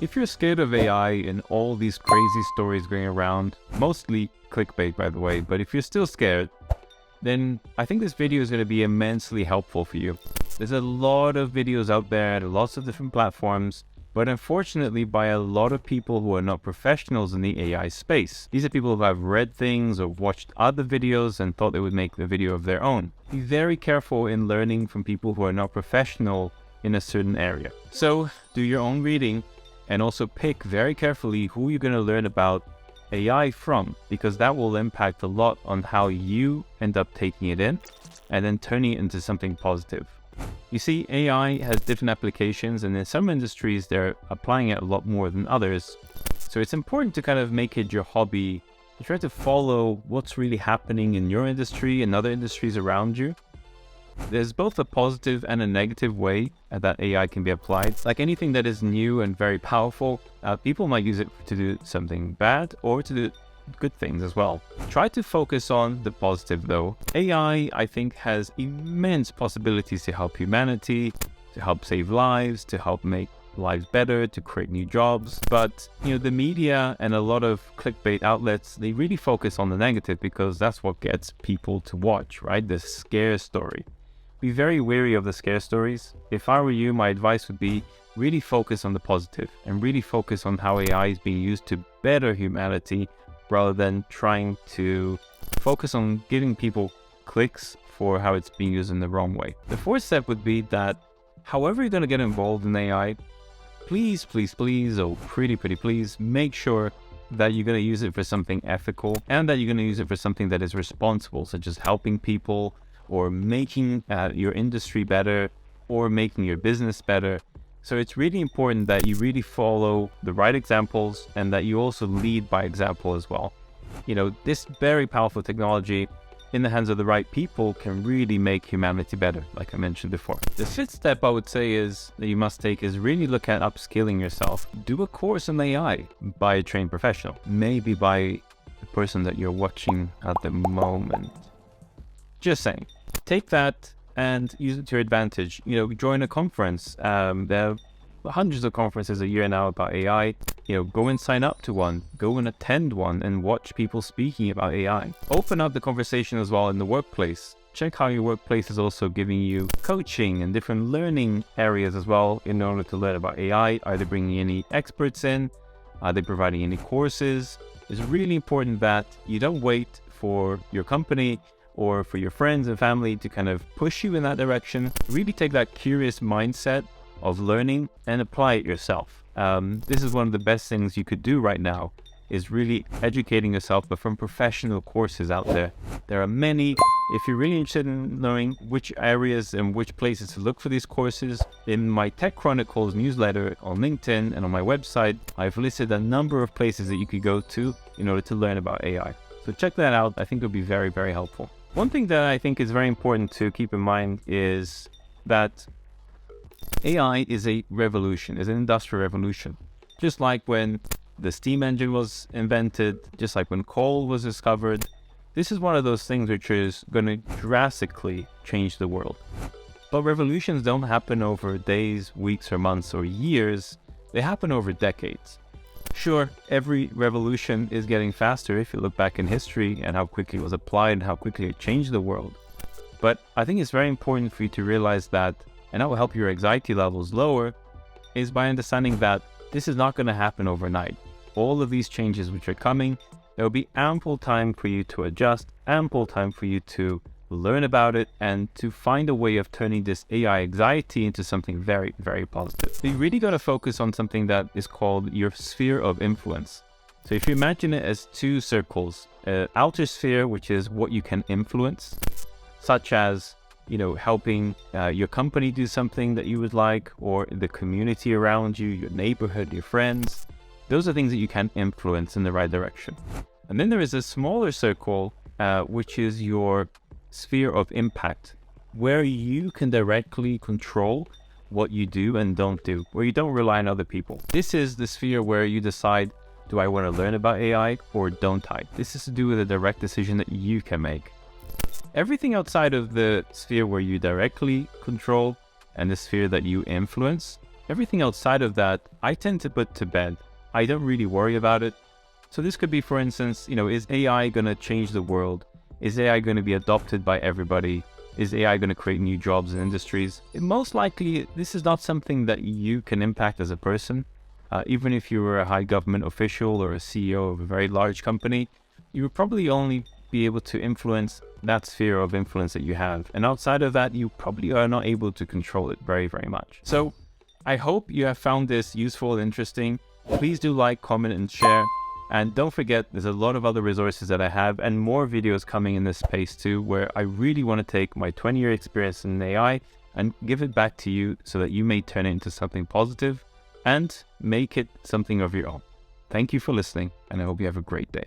If you're scared of AI and all these crazy stories going around, mostly clickbait by the way, but if you're still scared, then I think this video is going to be immensely helpful for you. There's a lot of videos out there, lots of different platforms, but unfortunately by a lot of people who are not professionals in the AI space. These are people who have read things or watched other videos and thought they would make the video of their own. Be very careful in learning from people who are not professional in a certain area. So do your own reading and also pick very carefully who you're going to learn about AI from, because that will impact a lot on how you end up taking it in and then turning it into something positive. You see, AI has different applications, and in some industries they're applying it a lot more than others. So it's important to kind of make it your hobby and try to follow what's really happening in your industry and other industries around you. There's both a positive and a negative way that AI can be applied. Like anything that is new and very powerful, people might use it to do something bad or to do good things as well. Try to focus on the positive though. AI, I think, has immense possibilities to help humanity, to help save lives, to help make lives better, to create new jobs. But the media and a lot of clickbait outlets, they really focus on the negative because that's what gets people to watch, right? The scare story. Be very wary of the scare stories. If I were you, my advice would be really focus on the positive and really focus on how AI is being used to better humanity rather than trying to focus on giving people clicks for how it's being used in the wrong way. The fourth step would be that however you're going to get involved in AI, please, oh pretty please, make sure that you're going to use it for something ethical and that you're going to use it for something that is responsible, such as helping people, or making your industry better, or making your business better. So it's really important that you really follow the right examples and that you also lead by example as well. This very powerful technology in the hands of the right people can really make humanity better, like I mentioned before. The fifth step I would say that you must take is really look at upskilling yourself. Do a course in AI by a trained professional, maybe by the person that you're watching at the moment. Just saying. Take that and use it to your advantage. Join a conference. There are hundreds of conferences a year now about AI. Go and sign up to one. Go and attend one and watch people speaking about AI. Open up the conversation as well in the workplace. Check how your workplace is also giving you coaching and different learning areas as well in order to learn about AI. Are they bringing any experts in? Are they providing any courses? It's really important that you don't wait for your company or for your friends and family to kind of push you in that direction. Really take that curious mindset of learning and apply it yourself. This is one of the best things you could do right now, is really educating yourself, but from professional courses out there. There are many. If you're really interested in knowing which areas and which places to look for these courses, in my Tech Chronicles newsletter on LinkedIn and on my website, I've listed a number of places that you could go to in order to learn about AI. So check that out. I think it'll be very, very helpful. One thing that I think is very important to keep in mind is that AI is a revolution, is an industrial revolution. Just like when the steam engine was invented, just like when coal was discovered, this is one of those things which is going to drastically change the world. But revolutions don't happen over days, weeks, or months, or years. They happen over decades. Sure, every revolution is getting faster if you look back in history and how quickly it was applied and how quickly it changed the world. But I think it's very important for you to realize that, and that will help your anxiety levels lower, is by understanding that this is not going to happen overnight. All of these changes which are coming, there will be ample time for you to adjust, ample time for you to learn about it, and to find a way of turning this AI anxiety into something very, very positive. So you really got to focus on something that is called your sphere of influence. So if you imagine it as two circles, an outer sphere, which is what you can influence, such as helping your company do something that you would like, or the community around you, your neighborhood, your friends. Those are things that you can influence in the right direction. And then there is a smaller circle, which is your sphere of impact, where you can directly control what you do and don't do, where you don't rely on other people. This is the sphere where you decide, do I want to learn about AI or don't I? This is to do with a direct decision that you can make. Everything outside of the sphere where you directly control and the sphere that you influence, Everything outside of that, I tend to put to bed. I don't really worry about it. So this could be, for instance, is AI going to change the world? Is AI going to be adopted by everybody? Is AI going to create new jobs and industries? Most likely, this is not something that you can impact as a person. Even if you were a high government official or a CEO of a very large company, you would probably only be able to influence that sphere of influence that you have. And outside of that, you probably are not able to control it very, very much. So I hope you have found this useful and interesting. Please do like, comment, and share. And don't forget, there's a lot of other resources that I have and more videos coming in this space too, where I really want to take my 20-year experience in AI and give it back to you so that you may turn it into something positive and make it something of your own. Thank you for listening, and I hope you have a great day.